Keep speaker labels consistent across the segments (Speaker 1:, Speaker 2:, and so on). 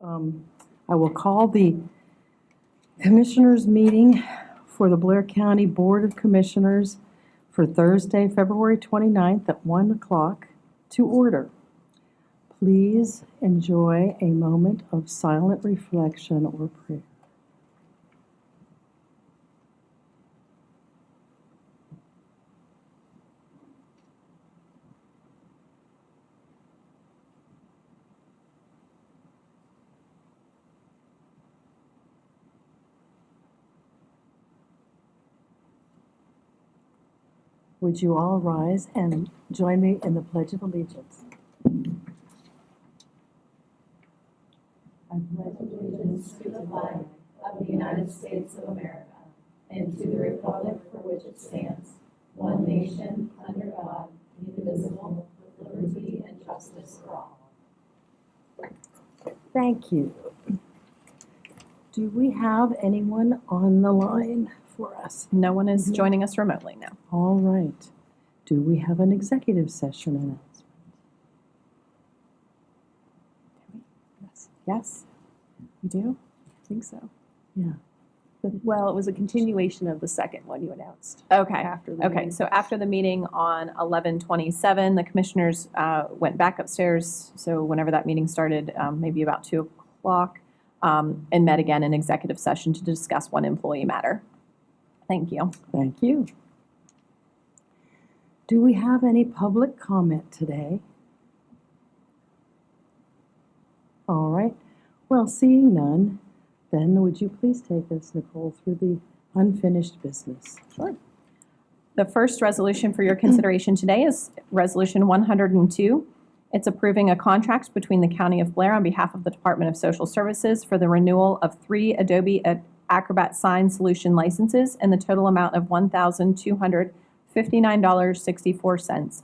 Speaker 1: I will call the Commissioners' meeting for the Blair County Board of Commissioners for Thursday, February 29th at 1 o'clock to order. Please enjoy a moment of silent reflection or prayer. Would you all rise and join me in the Pledge of Allegiance?
Speaker 2: I pledge allegiance to the flag of the United States of America and to the republic for which it stands, one nation, under God, indivisible, with liberty and justice for all.
Speaker 1: Thank you. Do we have anyone on the line for us?
Speaker 3: No one is joining us remotely now.
Speaker 1: All right. Do we have an executive session announcement?
Speaker 3: Yes, we do. I think so.
Speaker 1: Yeah.
Speaker 4: Well, it was a continuation of the second one you announced.
Speaker 3: Okay.
Speaker 4: After the
Speaker 3: Okay.
Speaker 4: meeting.
Speaker 3: So after the meeting on 11/27, the commissioners went back upstairs. So whenever that meeting started, maybe about 2 o'clock, and met again in executive session to discuss one employee matter. Thank you.
Speaker 1: Thank you. Do we have any public comment today? All right. Well, seeing none, then would you please take us, Nicole, through the unfinished business?
Speaker 3: Sure. The first resolution for your consideration today is Resolution 102. It's approving a contract between the County of Blair on behalf of the Department of Social Services for the renewal of 3 Adobe Acrobat Sign Solution licenses in the total amount of $1,259.64.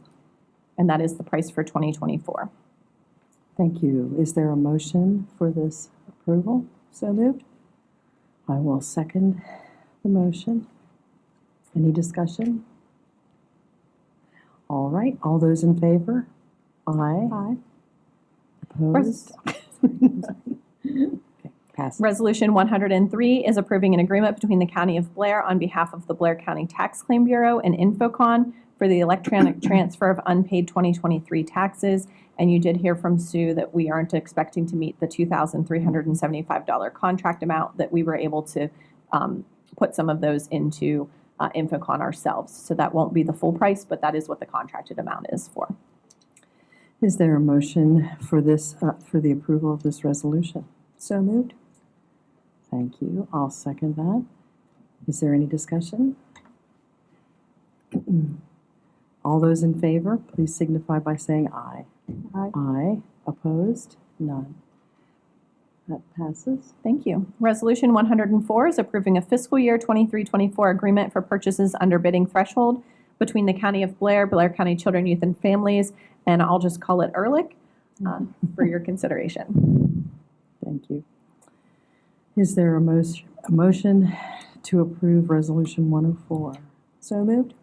Speaker 3: And that is the price for 2024.
Speaker 1: Thank you. Is there a motion for this approval?
Speaker 4: So moved?
Speaker 1: I will second the motion. Any discussion? All right. All those in favor? Aye.
Speaker 4: Aye.
Speaker 1: Opposed? Okay, passes.
Speaker 3: Resolution 103 is approving an agreement between the County of Blair on behalf of the Blair County Tax Claim Bureau and Infocon for the electronic transfer of unpaid 2023 taxes. And you did hear from Sue that we aren't expecting to meet the $2,375 contract amount, that we were able to put some of those into Infocon ourselves. So that won't be the full price, but that is what the contracted amount is for.
Speaker 1: Is there a motion for this, for the approval of this resolution?
Speaker 4: So moved?
Speaker 1: Thank you. I'll second that. Is there any discussion? All those in favor, please signify by saying aye.
Speaker 4: Aye.
Speaker 1: Aye. Opposed? None. That passes.
Speaker 3: Thank you. Resolution 104 is approving a fiscal year 23-24 agreement for purchases under bidding threshold between the County of Blair, Blair County Children, Youth, and Families, and I'll just call it Ehrlich, for your consideration.
Speaker 1: Thank you. Is there a motion to approve Resolution 104?
Speaker 4: So moved?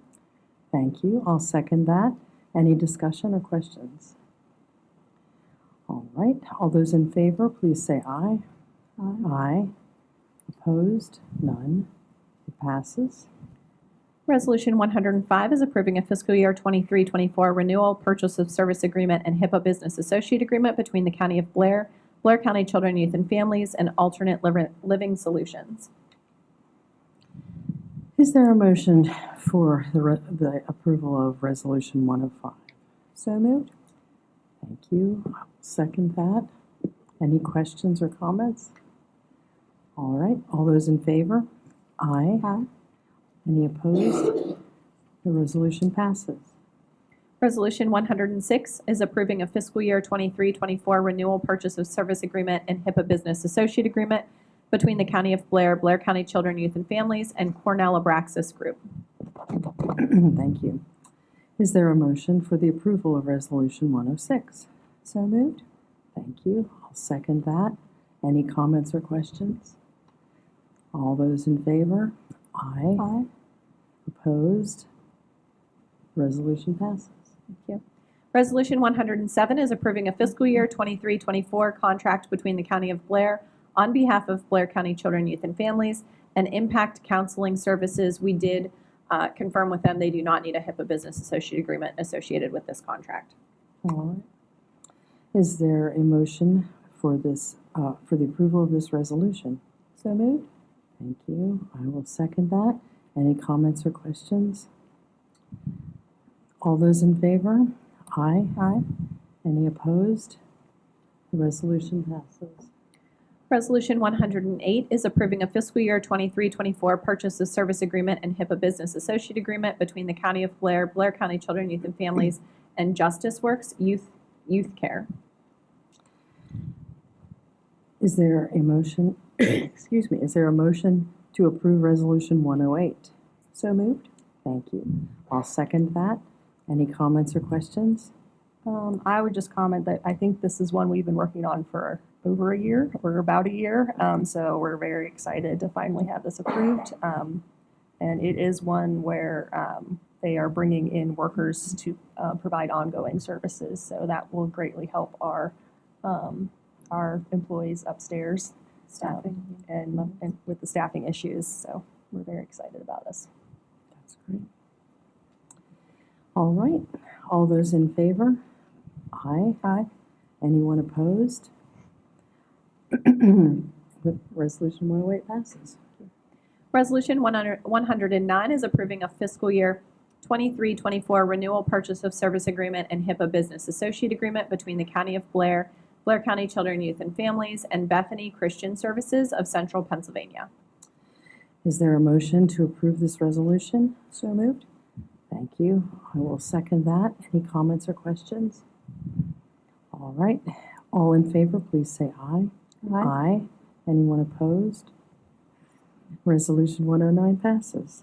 Speaker 1: Thank you. I'll second that. Any discussion or questions? All right. All those in favor, please say aye.
Speaker 4: Aye.
Speaker 1: Aye. Opposed? None. It passes.
Speaker 3: Resolution 105 is approving a fiscal year 23-24 renewal purchase of service agreement and HIPAA business associate agreement between the County of Blair, Blair County Children, Youth, and Families, and Alternate Living Solutions.
Speaker 1: Is there a motion for the approval of Resolution 105?
Speaker 4: So moved?
Speaker 1: Thank you. I'll second that. Any questions or comments? All right. All those in favor? Aye.
Speaker 4: Aye.
Speaker 1: Any opposed? The resolution passes.
Speaker 3: Resolution 106 is approving a fiscal year 23-24 renewal purchase of service agreement and HIPAA business associate agreement between the County of Blair, Blair County Children, Youth, and Families, and Cornell Abraxas Group.
Speaker 1: Thank you. Is there a motion for the approval of Resolution 106?
Speaker 4: So moved?
Speaker 1: Thank you. I'll second that. Any comments or questions? All those in favor? Aye.
Speaker 4: Aye.
Speaker 1: Opposed? Resolution passes.
Speaker 3: Thank you. Resolution 107 is approving a fiscal year 23-24 contract between the County of Blair on behalf of Blair County Children, Youth, and Families and Impact Counseling Services. We did confirm with them they do not need a HIPAA business associate agreement associated with this contract.
Speaker 1: All right. Is there a motion for this, for the approval of this resolution?
Speaker 4: So moved.
Speaker 1: Thank you. I will second that. Any comments or questions? All those in favor? Aye.
Speaker 4: Aye.
Speaker 1: Any opposed? The resolution passes.
Speaker 3: Resolution 108 is approving a fiscal year 23-24 purchase of service agreement and HIPAA business associate agreement between the County of Blair, Blair County Children, Youth, and Families, and Justice Works Youth Care.
Speaker 1: Is there a motion, excuse me, is there a motion to approve Resolution 108?
Speaker 4: So moved.
Speaker 1: Thank you. I'll second that. Any comments or questions?
Speaker 4: I would just comment that I think this is one we've been working on for over a year, or about a year. So we're very excited to finally have this approved. And it is one where they are bringing in workers to provide ongoing services. So that will greatly help our employees upstairs and with the staffing issues. So we're very excited about this.
Speaker 1: That's great. All right. All those in favor? Aye.
Speaker 4: Aye.
Speaker 1: Anyone opposed? The resolution 108 passes.
Speaker 3: Resolution 109 is approving a fiscal year 23-24 renewal purchase of service agreement and HIPAA business associate agreement between the County of Blair, Blair County Children, Youth, and Families, and Bethany Christian Services of Central Pennsylvania.
Speaker 1: Is there a motion to approve this resolution?
Speaker 4: So moved.
Speaker 1: Thank you. I will second that. Any comments or questions? All right. All in favor, please say aye. Aye. Anyone opposed? Resolution 109 passes.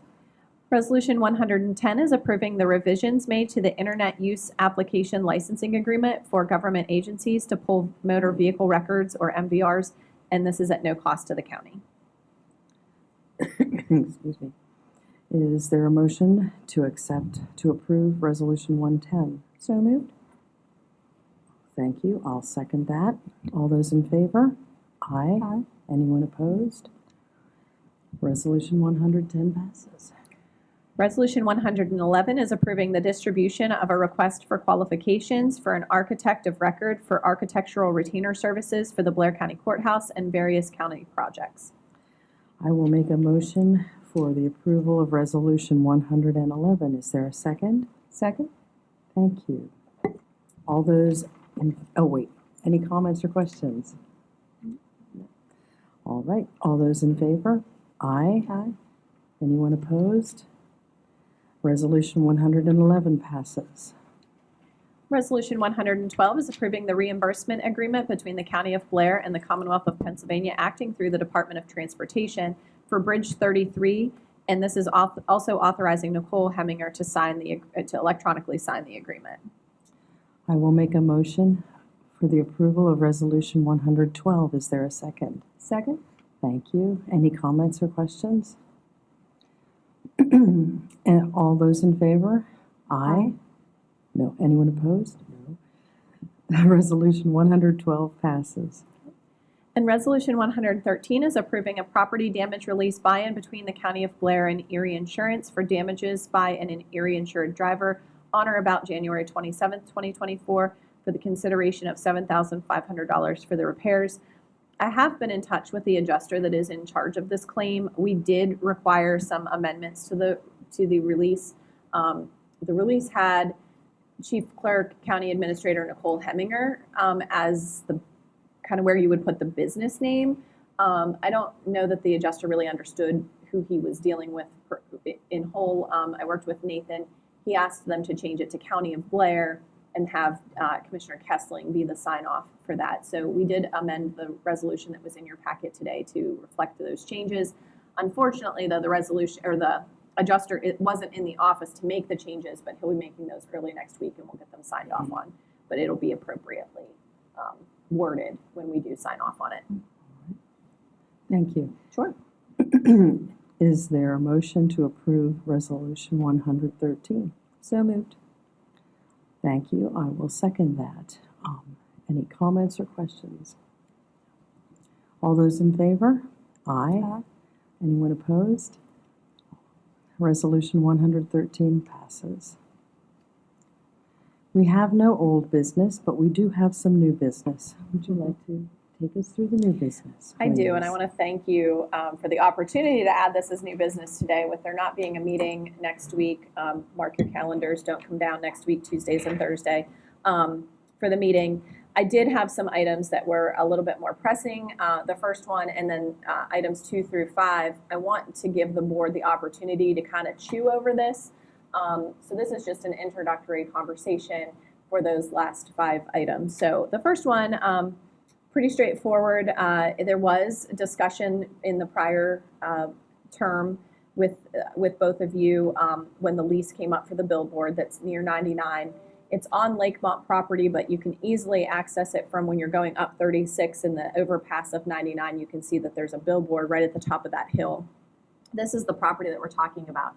Speaker 3: Resolution 110 is approving the revisions made to the Internet Use Application Licensing Agreement for government agencies to pull motor vehicle records, or MVRs, and this is at no cost to the county.
Speaker 1: Excuse me. Is there a motion to approve Resolution 110?
Speaker 4: So moved.
Speaker 1: Thank you. I'll second that. All those in favor? Aye.
Speaker 4: Aye.
Speaker 1: Anyone opposed? Resolution 110 passes.
Speaker 3: Resolution 111 is approving the distribution of a request for qualifications for an architect of record for architectural retainer services for the Blair County Courthouse and various county projects.
Speaker 1: I will make a motion for the approval of Resolution 111. Is there a second?
Speaker 4: Second.
Speaker 1: Thank you. All those any comments or questions? All right. All those in favor? Aye.
Speaker 4: Aye.
Speaker 1: Anyone opposed? Resolution 111 passes.
Speaker 3: Resolution 112 is approving the reimbursement agreement between the County of Blair and the Commonwealth of Pennsylvania, acting through the Department of Transportation for Bridge 33, and this is also authorizing Nicole Heminger to electronically sign the agreement.
Speaker 1: I will make a motion for the approval of Resolution 112. Is there a second?
Speaker 4: Second.
Speaker 1: Thank you. Any comments or questions? And all those in favor? Aye. No. Anyone opposed? No. Resolution 112 passes.
Speaker 3: And Resolution 113 is approving a property damage release buy-in between the County of Blair and Erie Insurance for damages by an Erie insured driver on or about January 27th, 2024 for the consideration of $7,500 for the repairs. I have been in touch with the adjuster that is in charge of this claim. We did require some amendments to the release. The release had Chief Clerk County Administrator Nicole Heminger as the kind of where you would put the business name. I don't know that the adjuster really understood who he was dealing with in whole. I worked with Nathan. He asked them to change it to County of Blair and have Commissioner Kessling be the sign-off for that. So we did amend the resolution that was in your packet today to reflect those changes. Unfortunately, though, the resolution or the adjuster wasn't in the office to make the changes, but he'll be making those early next week and we'll get them signed off on. But it'll be appropriately worded when we do sign off on it.
Speaker 1: Thank you.
Speaker 3: Sure.
Speaker 1: Is there a motion to approve Resolution 113?
Speaker 4: So moved.
Speaker 1: Thank you. I will second that. Any comments or questions? All those in favor? Aye.
Speaker 4: Aye.
Speaker 1: Anyone opposed? Resolution 113 passes. We have no old business, but we do have some new business. Would you like to take us through the new business,
Speaker 3: I do, and I
Speaker 1: please?
Speaker 3: want to thank you for the opportunity to add this as new business today. With there not being a meeting next week, mark your calendars, don't come down next week, Tuesdays and Thursday, for the meeting. I did have some items that were a little bit more pressing, the first one, and then items 2 through 5. I want to give the board the opportunity to kind of chew over this. So this is just an introductory conversation for those last 5 items. So the first one, pretty straightforward. There was discussion in the prior term with both of you when the lease came up for the billboard that's near 99. It's on Lakemont property, but you can easily access it from when you're going up 36 in the overpass of 99. You can see that there's a billboard right at the top of that hill. This is the property that we're talking about.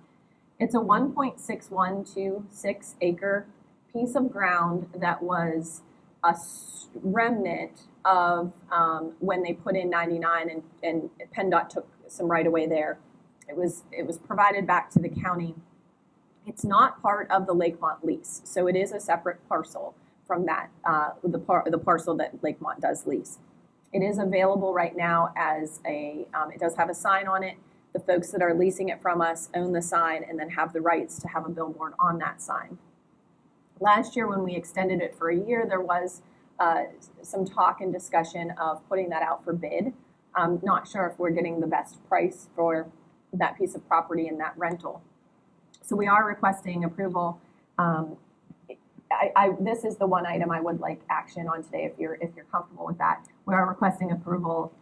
Speaker 3: It's a 1.6126 acre piece of ground that was a remnant of when they put in 99 and PennDOT took some right of way there. It was provided back to the county. It's not part of the Lakemont lease, so it is a separate parcel from that, the parcel that Lakemont does lease. It is available right now as it does have a sign on it. The folks that are leasing it from us own the sign and then have the rights to have a billboard on that sign. Last year, when we extended it for a year, there was some talk and discussion of putting that out for bid. I'm not sure if we're getting the best price for that piece of property and that rental. So we are requesting approval. This is the one item I would like action on today if you're comfortable with that. We are requesting approval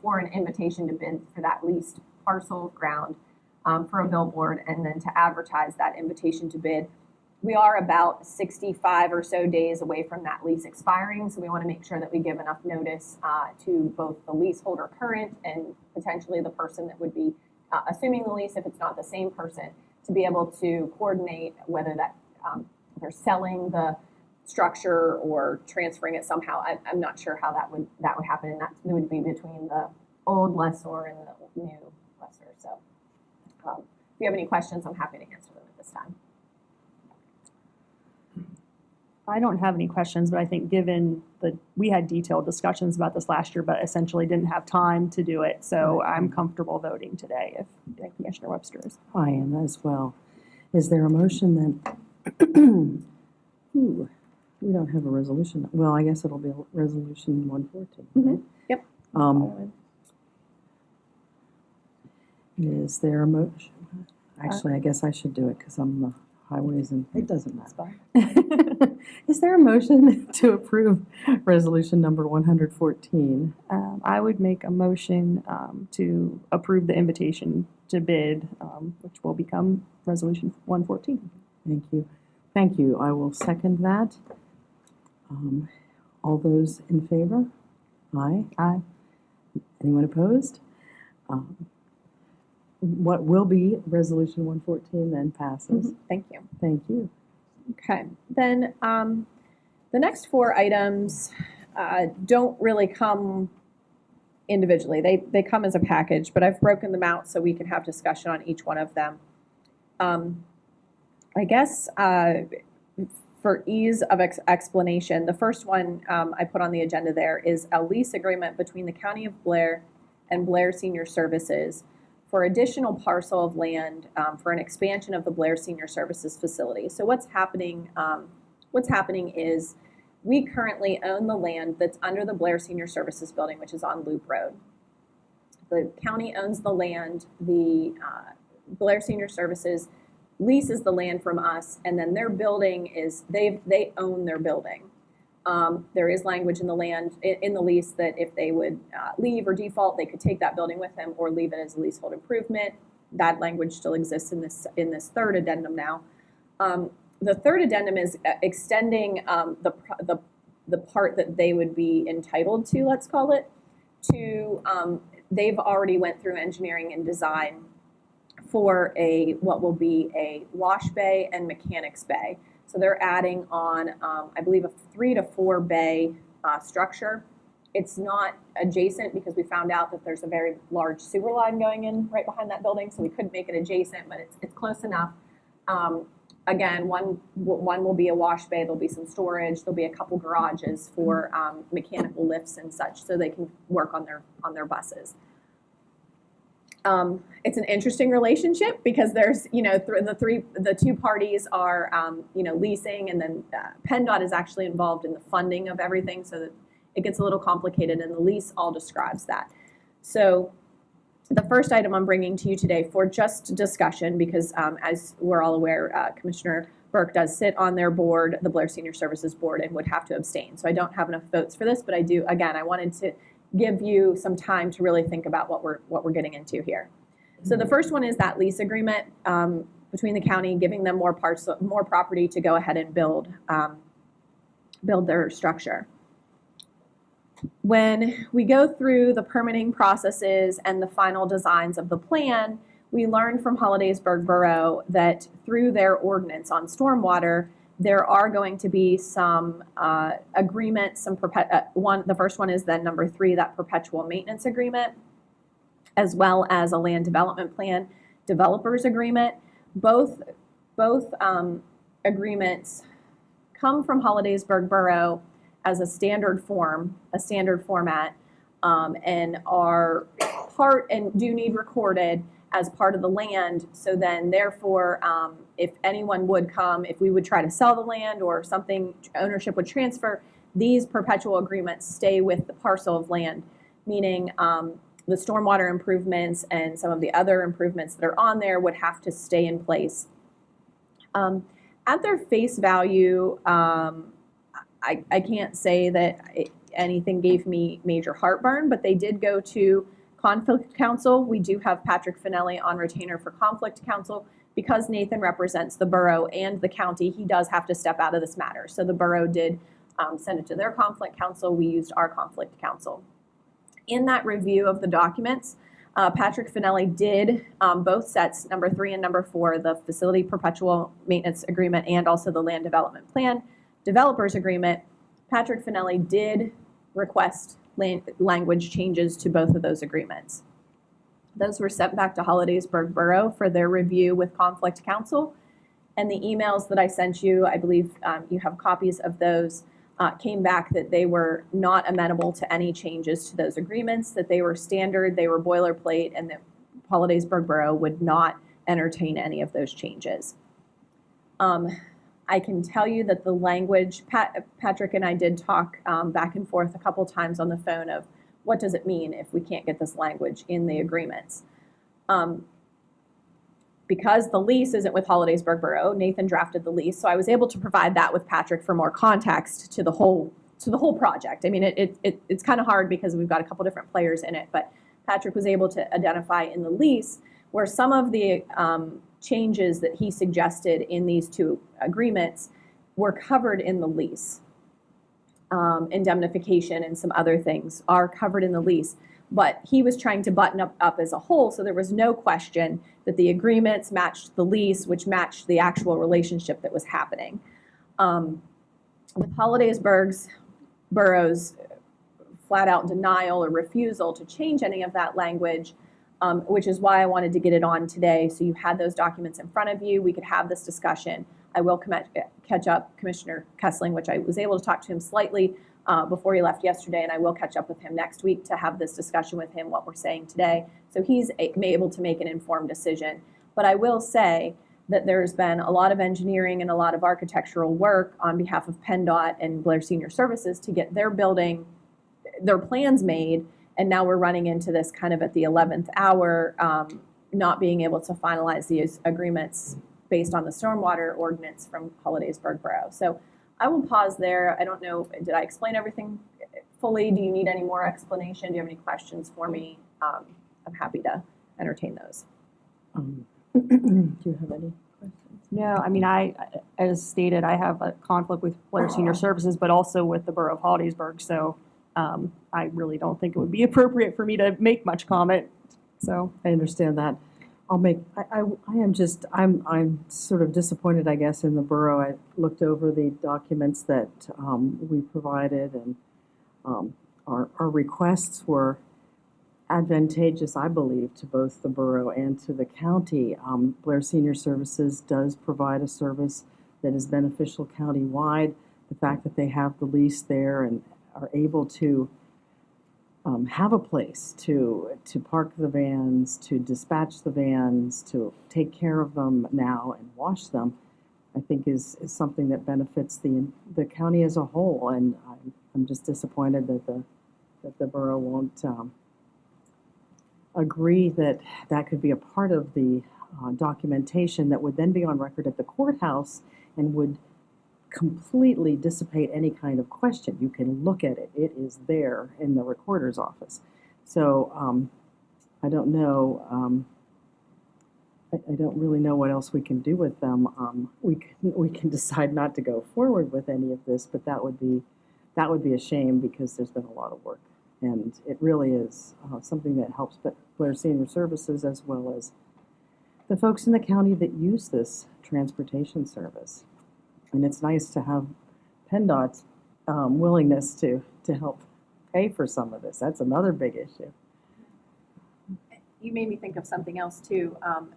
Speaker 3: for an invitation to bid for that leased parcel of ground for a billboard and then to advertise that invitation to bid. We are about 65 or so days away from that lease expiring, so we want to make sure that we give enough notice to both the leaseholder current and potentially the person that would be assuming the lease if it's not the same person, to be able to coordinate whether that they're selling the structure or transferring it somehow. I'm not sure how that would happen, and that would be between the old lessor and the new lessor. So if you have any questions, I'm happy to answer them at this time.
Speaker 4: I don't have any questions, but I think given that we had detailed discussions about this last year, but essentially didn't have time to do it, so I'm comfortable voting today if Commissioner Webster is.
Speaker 1: I am as well. Is there a motion then? Ooh, we don't have a resolution. Well, I guess it'll be resolution 114. Right?
Speaker 3: Yep.
Speaker 1: Is there a motion? Actually, I guess I should do it because I'm the highways and it doesn't matter. Is there a motion to approve resolution number 114?
Speaker 4: I would make a motion to approve the invitation to bid, which will become resolution 114.
Speaker 1: Thank you. Thank you. I will second that. All those in favor? Aye.
Speaker 4: Aye.
Speaker 1: Anyone opposed? What will be resolution 114 then passes.
Speaker 3: Thank you.
Speaker 1: Thank you.
Speaker 3: Okay, then the next 4 items don't really come individually. They come as a package, but I've broken them out so we can have discussion on each one of them. I guess for ease of explanation, the first one I put on the agenda there is a lease agreement between the County of Blair and Blair Senior Services for additional parcel of land for an expansion of the Blair Senior Services facility. So what's happening is we currently own the land that's under the Blair Senior Services building, which is on Loop Road. The county owns the land, the Blair Senior Services leases the land from us, and then their building is, they own their building. There is language in the lease that if they would leave or default, they could take that building with them or leave it as a leasehold improvement. That language still exists in this third addendum now. The third addendum is extending the part that they would be entitled to, let's call it, to they've already went through engineering and design for what will be a wash bay and mechanics bay. So So they're adding on, I believe, a 3 to 4 bay structure. It's not adjacent because we found out that there's a very large sewer line going in right behind that building, so we couldn't make it adjacent, but it's close enough. Again, one will be a wash bay, there'll be some storage, there'll be a couple garages for mechanical lifts and such, so they can work on their buses. It's an interesting relationship because there's, the two parties are, leasing, and then PennDOT is actually involved in the funding of everything, so that it gets a little complicated, and the lease all describes that. So the first item I'm bringing to you today for just discussion, because as we're all aware, Commissioner Burke does sit on their board, the Blair Senior Services Board, and would have to abstain. So I don't have enough votes for this, but I do, again, I wanted to give you some time to really think about what we're getting into here. So the first one is that lease agreement between the county, giving them more property to go ahead and build their structure. When we go through the permitting processes and the final designs of the plan, we learned from Hollidaysburg Borough that through their ordinance on stormwater, there are going to be some agreements, the first one is then number 3, that perpetual maintenance agreement, as well as a land development plan developers agreement. Both agreements come from Hollidaysburg Borough as a standard format, and are part and do need recorded as part of the land. So then therefore, if anyone would come, if we would try to sell the land or something, ownership would transfer, these perpetual agreements stay with the parcel of land, meaning the stormwater improvements and some of the other improvements that are on there would have to stay in place. At their face value, I can't say that anything gave me major heartburn, but they did go to conflict counsel. We do have Patrick Finelli on retainer for conflict counsel. Because Nathan represents the borough and the county, he does have to step out of this matter. So the borough did send it to their conflict counsel. We used our conflict counsel. In that review of the documents, Patrick Finelli did both sets, number 3 and number 4, the facility perpetual maintenance agreement and also the land development plan developers agreement. Patrick Finelli did request language changes to both of those agreements. Those were sent back to Hollidaysburg Borough for their review with conflict counsel. And the emails that I sent you, I believe you have copies of those, came back that they were not amenable to any changes to those agreements, that they were standard, they were boilerplate, and that Hollidaysburg Borough would not entertain any of those changes. I can tell you that the language, Patrick and I did talk back and forth a couple times on the phone of what does it mean if we can't get this language in the agreements. Because the lease isn't with Hollidaysburg Borough, Nathan drafted the lease, so I was able to provide that with Patrick for more context to the whole project. I mean, it's kind of hard because we've got a couple different players in it, but Patrick was able to identify in the lease where some of the changes that he suggested in these 2 agreements were covered in the lease. Indemnification and some other things are covered in the lease, but he was trying to button up as a whole, so there was no question that the agreements matched the lease, which matched the actual relationship that was happening. With Hollidaysburg Borough's flat out denial or refusal to change any of that language, which is why I wanted to get it on today, so you had those documents in front of you, we could have this discussion. I will catch up Commissioner Kessling, which I was able to talk to him slightly before he left yesterday, and I will catch up with him next week to have this discussion with him, what we're saying today, so he's able to make an informed decision. But I will say that there's been a lot of engineering and a lot of architectural work on behalf of PennDOT and Blair Senior Services to get their building, their plans made, and now we're running into this kind of at the 11th hour, not being able to finalize these agreements based on the stormwater ordinance from Hollidaysburg Borough. So I will pause there. I don't know, did I explain everything fully? Do you need any more explanation? Do you have any questions for me? I'm happy to entertain those.
Speaker 1: Do you have any questions?
Speaker 4: No, I mean, as stated, I have a conflict with Blair Senior Services, but also with the Borough of Hollidaysburg, so I really don't think it would be appropriate for me to make much comment, so.
Speaker 1: I understand that. I'm sort of disappointed, I guess, in the borough. I looked over the documents that we provided, and our requests were advantageous, I believe, to both the borough and to the county. Blair Senior Services does provide a service that is beneficial countywide. The fact that they have the lease there and are able to have a place to park the vans, to dispatch the vans, to take care of them now and wash them, I think is something that benefits the county as a whole. And I'm just disappointed that the borough won't agree that that could be a part of the documentation that would then be on record at the courthouse and would completely dissipate any kind of question. You can look at it. It is there in the recorder's office. So I don't know. I don't really know what else we can do with them. We can decide not to go forward with any of this, but that would be a shame because there's been a lot of work, and it really is something that helps Blair Senior Services as well as the folks in the county that use this transportation service. And it's nice to have PennDOT's willingness to help pay for some of this. That's another big issue.
Speaker 3: You made me think of something else too.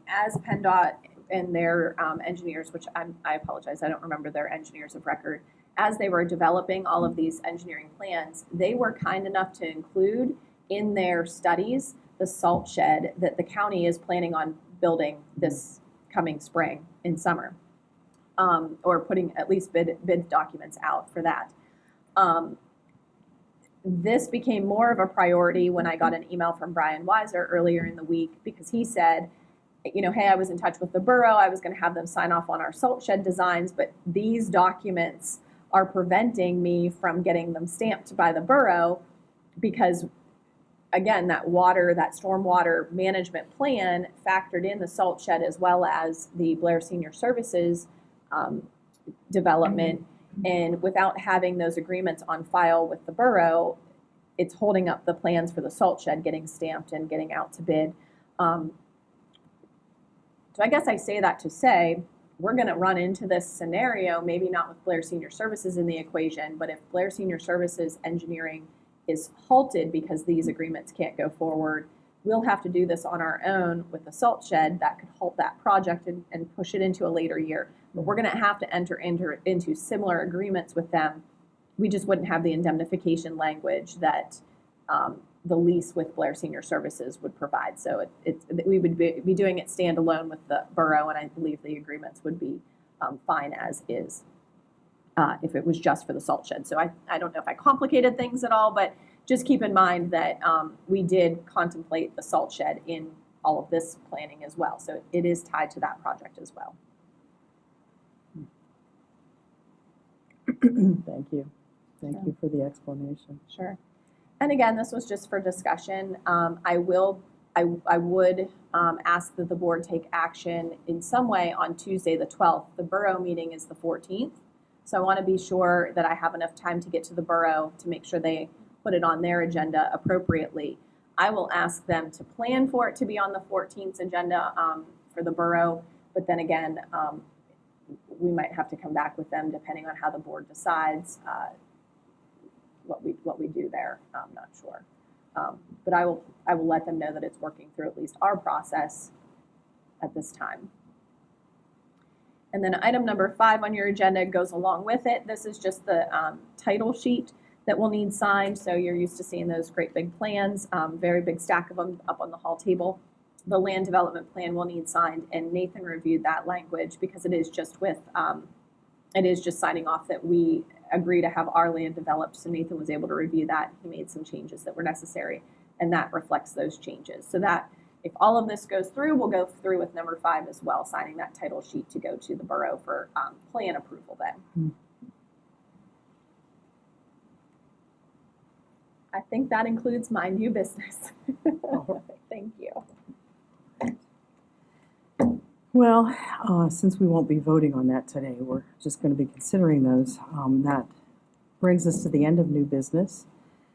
Speaker 3: As PennDOT and their engineers, which I apologize, I don't remember their engineers of record, as they were developing all of these engineering plans, they were kind enough to include in their studies the salt shed that the county is planning on building this coming spring and summer. Or putting at least bid documents out for that. This became more of a priority when I got an email from Brian Weiser earlier in the week because he said, you know, hey, I was in touch with the borough. I was going to have them sign off on our salt shed designs, but these documents are preventing me from getting them stamped by the borough because, again, that stormwater management plan factored in the salt shed as well as the Blair Senior Services development, and without having those agreements on file with the borough, it's holding up the plans for the salt shed getting stamped and getting out to bid. So I guess I say that to say we're going to run into this scenario, maybe not with Blair Senior Services in the equation, but if Blair Senior Services engineering is halted because these agreements can't go forward, we'll have to do this on our own with the salt shed. That could halt that project and push it into a later year. But we're going to have to enter into similar agreements with them. We just wouldn't have the indemnification language that the lease with Blair Senior Services would provide. So we would be doing it standalone with the borough, and I believe the agreements would be fine as is if it was just for the salt shed. So I don't know if I complicated things at all, but just keep in mind that we did contemplate the salt shed in all of this planning as well. So it is tied to that project as well.
Speaker 1: Thank you. Thank you for the explanation.
Speaker 3: Sure. And again, this was just for discussion. I would ask that the board take action in some way on Tuesday the 12th. The borough meeting is the 14th. So I want to be sure that I have enough time to get to the borough to make sure they put it on their agenda appropriately. I will ask them to plan for it to be on the 14th agenda for the borough, but then again, we might have to come back with them depending on how the board decides what we do there. I'm not sure, but I will let them know that it's working through at least our process at this time. And then item number 5 on your agenda goes along with it. This is just the title sheet that we'll need signed. So you're used to seeing those great big plans, very big stack of them up on the hall table. The land development plan will need signed, and Nathan reviewed that language because it is just signing off that we agree to have our land developed. So Nathan was able to review that. He made some changes that were necessary, and that reflects those changes. So that if all of this goes through, we'll go through with number 5 as well, signing that title sheet to go to the borough for plan approval then. I think that includes my new business. Thank you.
Speaker 1: Well, since we won't be voting on that today, we're just going to be considering those. That brings us to the end of new business.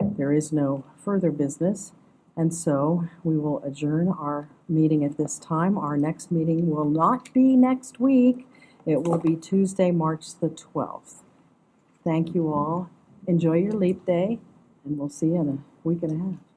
Speaker 1: There is no further business. And so we will adjourn our meeting at this time. Our next meeting will not be next week. It will be Tuesday, March the 12th. Thank you all. Enjoy your leap day, and we'll see you in a week and a half.